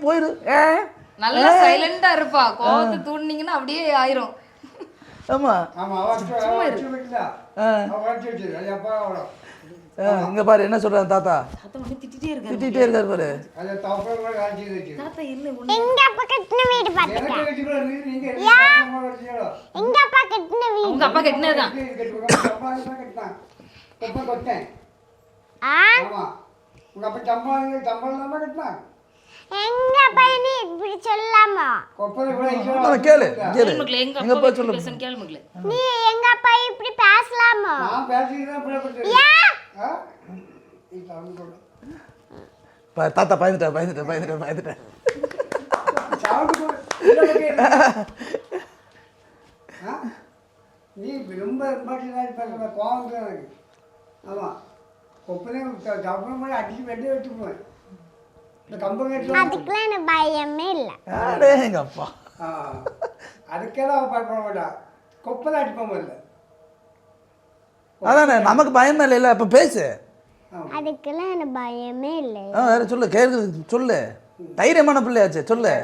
போயிரு. நல்லா சைலண்டா இருப்பா. கோவத்தை தூண்டினீங்கன்னா அப்படியே ஆயிரும். ஆமா இங்க பாரு என்ன சொல்றாங்க தாத்தா. திட்டிட்டே திட்டிட்டே இருக்காரு பாரு. எங்க அப்பா கட்டின வீடு பாத்துக்க. எங்க அப்பா கட்டின வீடு. உங்க அப்பா கட்டினதுதான். உங்க அப்பா சம்பளம் கட்டினாங்க. எங்க பையனே இப்படி சொல்லாமா? கேளு கேளு. எங்க அப்பா சொல்லு பேசன் கேளு மகளே. நீ எங்க அப்பா இப்படி பேசலாமா? நான் பேசிக்கிறேன் இப்படி தாத்தா பயந்துட்டேன். நீ ரொம்ப கோவம் எனக்கு. ஆமா கொப்பனே சாப்பிட அடிச்சு வெட்டி வச்சுக்குவேன். இந்த கம்பம் அதுக்கெல்லாம் எனக்கு பயமே இல்லை. எங்க அப்பா அதுக்கெல்லாம் அவன் பயப்பட மாட்டான். கொப்பனை அடிப்பாம இல்லை. அதானே நமக்கு பயமே இல்லை. அப்ப பேசு. அதுக்கெல்லாம் எனக்கு பயமே இல்லை. வேற சொல்லு கேட்குது சொல்லு. தைரியமான பிள்ளையாச்சு சொல்லு.